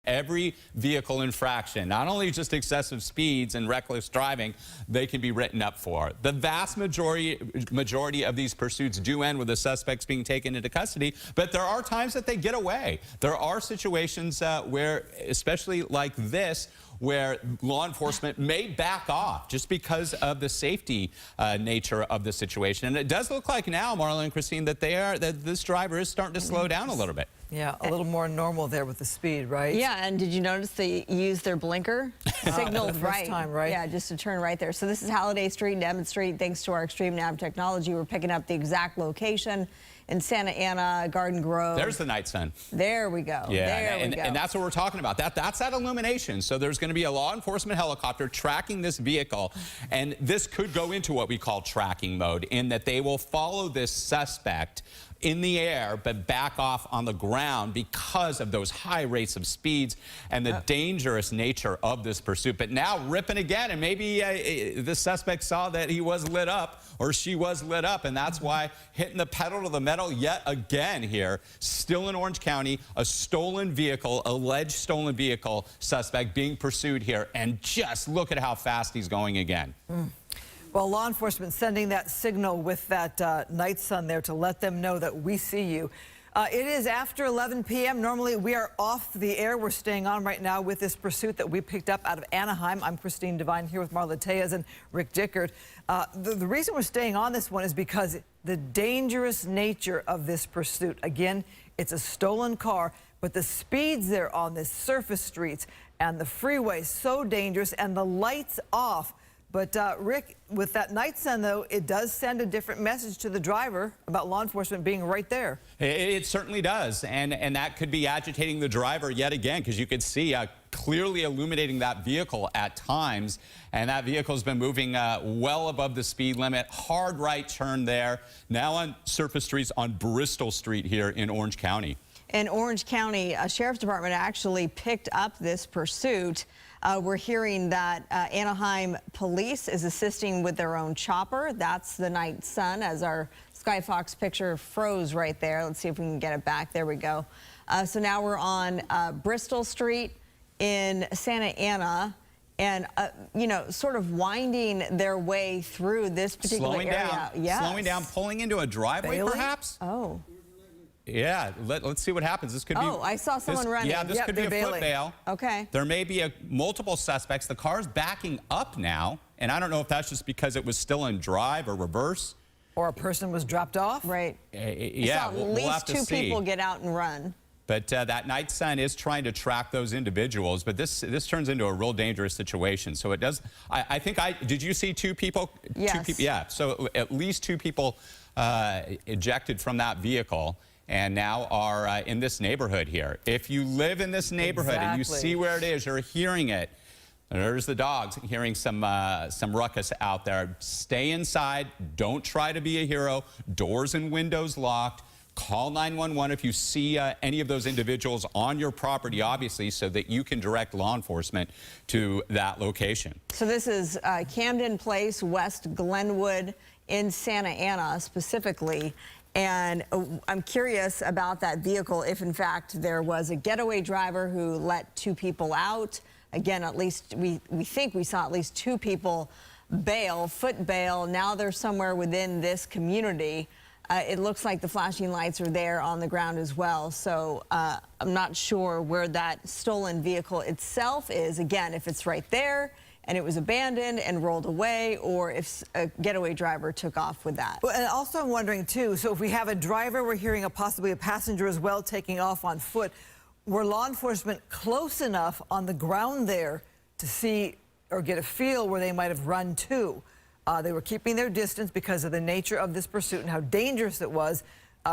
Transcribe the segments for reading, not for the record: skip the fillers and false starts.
Every vehicle infraction, not only just excessive speeds and reckless driving, they can be written up for. The vast majority of these pursuits do end with the suspects being taken into custody, but there are times that they get away. There are situations where, especially like this, where law enforcement may back off just because of the safety nature of the situation. And it does look like now, Marla and Christine, that this driver is starting to slow down a little bit. Yeah, a little more normal there with the speed, right? Yeah, and did you notice they used their blinker? Signaled right. Time, right? Yeah, just to turn right there. So this is Halliday Street and Emmett Street. Thanks to our Extreme Nav technology, we're picking up the exact location in Santa Ana, Garden Grove. There's the night sun. There we go. Yeah, there we go. And that's what we're talking about. That's that illumination. So there's going to be a law enforcement helicopter tracking this vehicle, and this could go into what we call tracking mode, in that they will follow this suspect in the air but back off on the ground because of those high rates of speeds and the dangerous nature of this pursuit. But now ripping again, and maybe the suspect saw that he was lit up or she was lit up, and that's why hitting the pedal to the metal yet again here. Still in Orange County, a stolen vehicle, alleged stolen vehicle suspect being pursued here, and just look at how fast he's going again. Well, law enforcement sending that signal with that night sun there to let them know that we see you. It is after 11 p.m. Normally, we are off the air. We're staying on right now with this pursuit that we picked up out of Anaheim. I'm Christine Devine here with Marla Tejas and Rick Dickert. The reason we're staying on this one is because the dangerous nature of this pursuit. Again, it's a stolen car, but the speeds there on this surface streets and the freeway, so dangerous, and the lights off. But Rick, with that night sun, though, it does send a different message to the driver about law enforcement being right there. It certainly does, and that could be agitating the driver yet again, because you could see clearly illuminating that vehicle at times, and that vehicle has been moving well above the speed limit. Hard right turn there, now on surface streets on Bristol Street here in Orange County. In Orange County, a sheriff's department actually picked up this pursuit. We're hearing that Anaheim police is assisting with their own chopper. That's the night sun, as our Skyfox picture froze right there. Let's see if we can get it back. There we go. So now we're on Bristol Street in Santa Ana, and you know, sort of winding their way through this particular area. Slowing down, pulling into a driveway, perhaps. Oh. Yeah, let's see what happens. This could be. Oh, I saw someone running. Yeah, this could be a foot bail. Okay. There may be multiple suspects. The car's backing up now, and I don't know if that's just because it was still in drive or reverse. Or a person was dropped off. Right. Yeah, we'll have to see. At least two people get out and run. But that night sun is trying to track those individuals, but this turns into a real dangerous situation. So it does. I think did you see two people? Yes. Two people, yeah. So at least two people ejected from that vehicle, and now are in this neighborhood here. If you live in this neighborhood and you see where it is, you're hearing it. There's the dogs hearing some ruckus out there. Stay inside. Don't try to be a hero. Doors and windows locked. Call 911 if you see any of those individuals on your property, obviously, so that you can direct law enforcement to that location. So this is Camden Place, West Glenwood in Santa Ana specifically. And I'm curious about that vehicle, if in fact there was a getaway driver who let two people out. Again, at least we think we saw at least two people bail, foot bail. Now they're somewhere within this community. It looks like the flashing lights are there on the ground as well. So I'm not sure where that stolen vehicle itself is. Again, if it's right there and it was abandoned and rolled away, or if a getaway driver took off with that. Well, and also I'm wondering too, so if we have a driver, we're hearing possibly a passenger as well taking off on foot, were law enforcement close enough on the ground there to see or get a feel where they might have run to? They were keeping their distance because of the nature of this pursuit and how dangerous it was.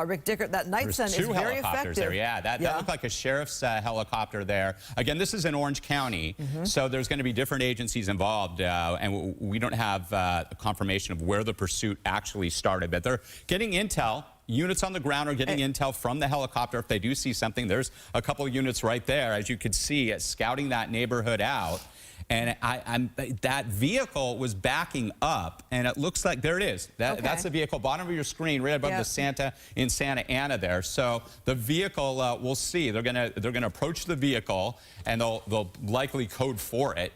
Rick Dickert, that night sun is very effective. There. Yeah, that looked like a sheriff's helicopter there. Again, this is in Orange County, so there's going to be different agencies involved, and we don't have confirmation of where the pursuit actually started. But they're getting intel units on the ground are getting intel from the helicopter. If they do see something, there's a couple of units right there, as you could see, scouting that neighborhood out. And that vehicle was backing up, and it looks like, there it is. That's the vehicle, bottom of your screen, right above the Santa in Santa Ana there. So the vehicle, we'll see. They're gonna approach the vehicle, and they'll likely code for it,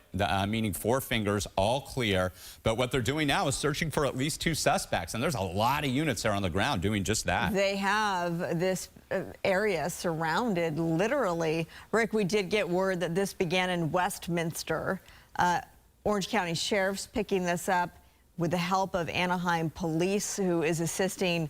meaning 4 fingers, all clear. But what they're doing now is searching for at least 2 suspects, and there's a lot of units there on the ground doing just that. They have this area surrounded, literally. Rick, we did get word that this began in Westminster. Orange County Sheriff's picking this up with the help of Anaheim Police, who is assisting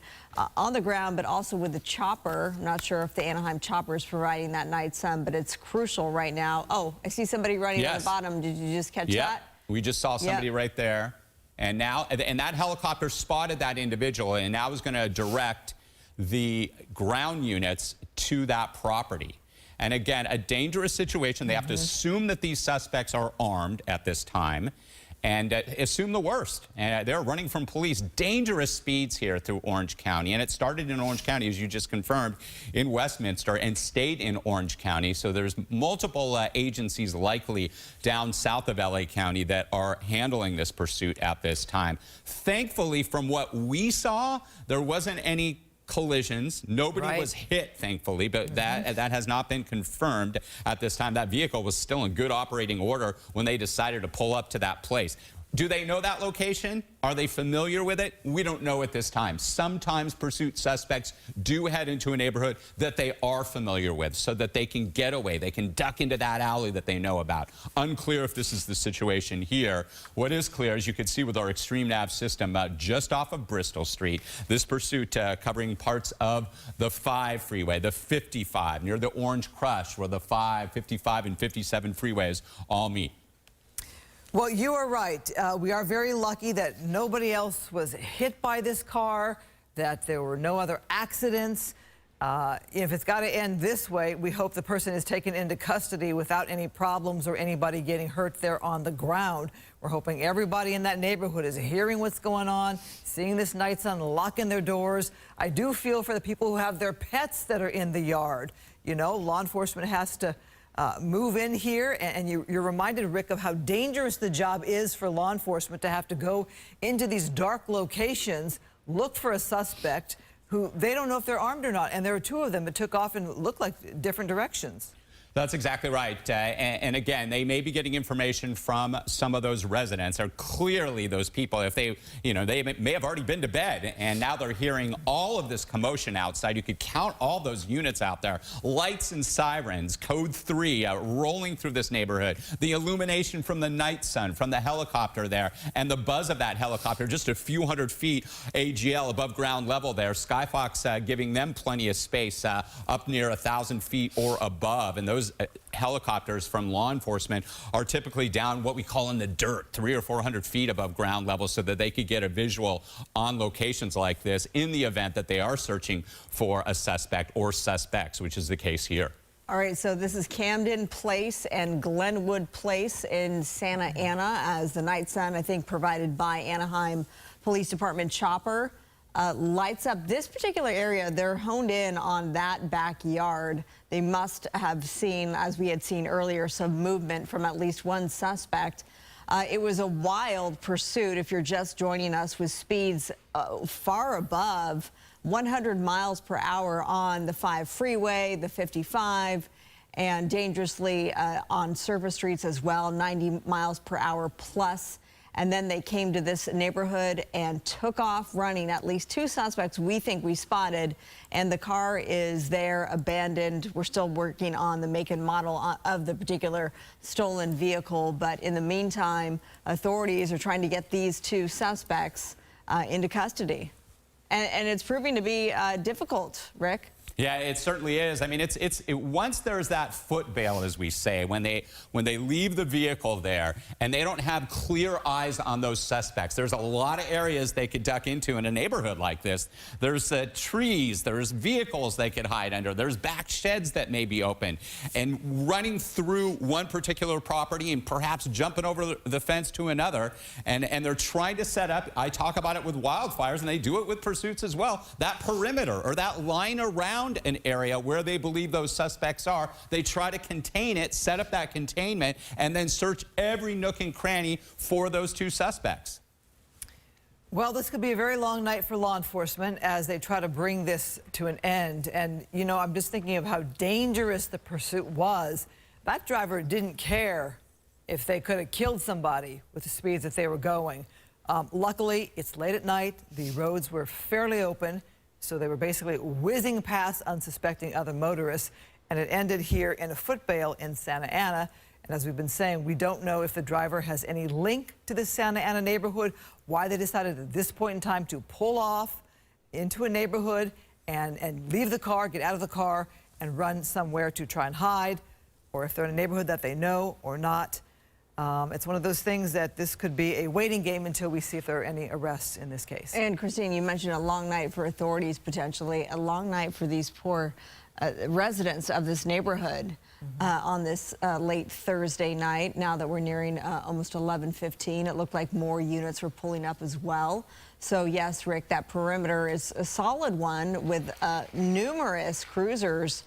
on the ground, but also with the chopper. I'm not sure if the Anaheim chopper is providing that night sun, but it's crucial right now. Oh, I see somebody running on the bottom. Did you just catch that? We just saw somebody right there. And now, and that helicopter spotted that individual, and now is going to direct the ground units to that property. And again, a dangerous situation. They have to assume that these suspects are armed at this time and assume the worst. And they're running from police. Dangerous speeds here through Orange County. And it started in Orange County, as you just confirmed, in Westminster, and stayed in Orange County. So there's multiple agencies likely down south of LA County that are handling this pursuit at this time. Thankfully, from what we saw, there wasn't any collisions. Nobody was hit, thankfully, but that has not been confirmed at this time. That vehicle was still in good operating order when they decided to pull up to that place. Do they know that location? Are they familiar with it? We don't know at this time. Sometimes pursuit suspects do head into a neighborhood that they are familiar with so that they can get away. They can duck into that alley that they know about. Unclear if this is the situation here. What is clear, as you can see with our Extreme Nav system, just off of Bristol Street, this pursuit covering parts of the 5 freeway, the 55, near the Orange Crush, where the 5, 55, and 57 freeways all meet. Well, you are right. We are very lucky that nobody else was hit by this car, that there were no other accidents. If it's got to end this way, we hope the person is taken into custody without any problems or anybody getting hurt there on the ground. We're hoping everybody in that neighborhood is hearing what's going on, seeing this night sun, locking their doors. I do feel for the people who have their pets that are in the yard. You know, law enforcement has to move in here, and you're reminded, Rick, of how dangerous the job is for law enforcement to have to go into these dark locations, look for a suspect who they don't know if they're armed or not. And there are 2 of them that took off and looked like different directions. That's exactly right. And again, they may be getting information from some of those residents, or clearly those people, if they, they may have already been to bed, and now they're hearing all of this commotion outside. You could count all those units out there, lights and sirens, code 3 rolling through this neighborhood, the illumination from the night sun, from the helicopter there, and the buzz of that helicopter just a few hundred feet AGL above ground level there. Skyfox giving them plenty of space up near 1,000 feet or above. And those helicopters from law enforcement are typically down what we call in the dirt, 300 or 400 feet above ground level, so that they could get a visual on locations like this in the event that they are searching for a suspect or suspects, which is the case here. All right, so this is Camden Place and Glenwood Place in Santa Ana, as the night sun, I think, provided by Anaheim Police Department chopper lights up this particular area. They're honed in on that backyard. They must have seen, as we had seen earlier, some movement from at least 1 suspect. It was a wild pursuit, if you're just joining us, with speeds far above 100 miles per hour on the 5 freeway, the 55, and dangerously on surface streets as well, 90 miles per hour plus. And then they came to this neighborhood and took off running. At least 2 suspects we think we spotted, and the car is there abandoned. We're still working on the make and model of the particular stolen vehicle, but in the meantime, authorities are trying to get these 2 suspects into custody. And it's proving to be difficult, Rick. Yeah, it certainly is. I mean, once there's that foot bail, as we say, when they leave the vehicle there and they don't have clear eyes on those suspects, there's a lot of areas they could duck into in a neighborhood like this. There's trees, there's vehicles they could hide under, there's back sheds that may be open, and running through one particular property and perhaps jumping over the fence to another, and they're trying to set up, I talk about it with wildfires, and they do it with pursuits as well, that perimeter or that line around an area where they believe those suspects are. They try to contain it, set up that containment, and then search every nook and cranny for those two suspects. Well, this could be a very long night for law enforcement as they try to bring this to an end. And, you know, I'm just thinking of how dangerous the pursuit was. That driver didn't care if they could have killed somebody with the speeds that they were going. Luckily, it's late at night. The roads were fairly open. So they were basically whizzing past unsuspecting other motorists, and it ended here in a foot bail in Santa Ana. And as we've been saying, we don't know if the driver has any link to the Santa Ana neighborhood, why they decided at this point in time to pull off into a neighborhood and leave the car, get out of the car, and run somewhere to try and hide, or if they're in a neighborhood that they know or not. It's one of those things that this could be a waiting game until we see if there are any arrests in this case. And Christine, you mentioned a long night for authorities, potentially a long night for these poor residents of this neighborhood on this late Thursday night. Now that we're nearing almost 11:15, it looked like more units were pulling up as well. So yes, Rick, that perimeter is a solid one with numerous cruisers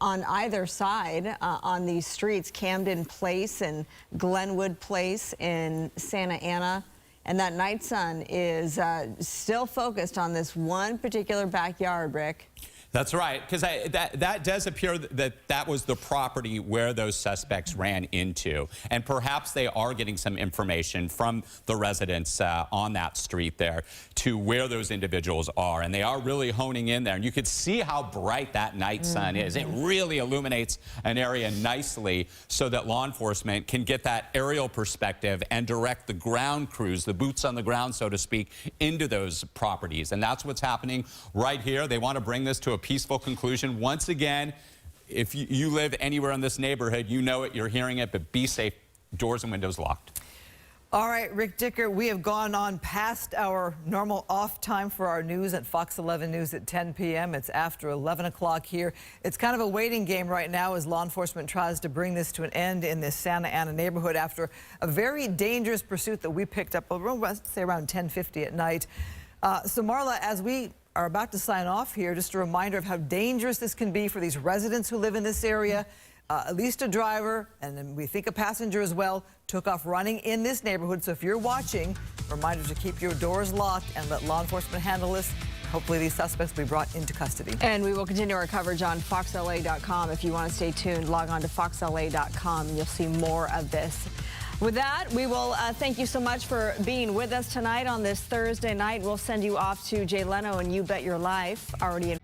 on either side on these streets, Camden Place and Glenwood Place in Santa Ana. And that night sun is still focused on this one particular backyard, Rick. That's right, because that does appear that was the property where those suspects ran into. And perhaps they are getting some information from the residents on that street there to where those individuals are. And they are really honing in there. And you could see how bright that night sun is. It really illuminates an area nicely so that law enforcement can get that aerial perspective and direct the ground crews, the boots on the ground, so to speak, into those properties. And that's what's happening right here. They want to bring this to a peaceful conclusion. Once again, if you live anywhere in this neighborhood, you know it, you're hearing it, but be safe. Doors and windows locked. All right, Rick Dicker, we have gone on past our normal off time for our news at Fox 11 News at 10 p.m. It's after 11 o'clock here. It's kind of a waiting game right now as law enforcement tries to bring this to an end in this Santa Ana neighborhood after a very dangerous pursuit that we picked up around 10:50 at night. So Marla, as we are about to sign off here, just a reminder of how dangerous this can be for these residents who live in this area. At least a driver, and then we think a passenger as well, took off running in this neighborhood. So if you're watching, reminder to keep your doors locked and let law enforcement handle this. Hopefully these suspects will be brought into custody. And we will continue our coverage on foxla.com. If you want to stay tuned, log on to foxla.com and you'll see more of this. With that, we will thank you so much for being with us tonight on this Thursday night. We'll send you off to Jay Leno and You Bet Your Life, already in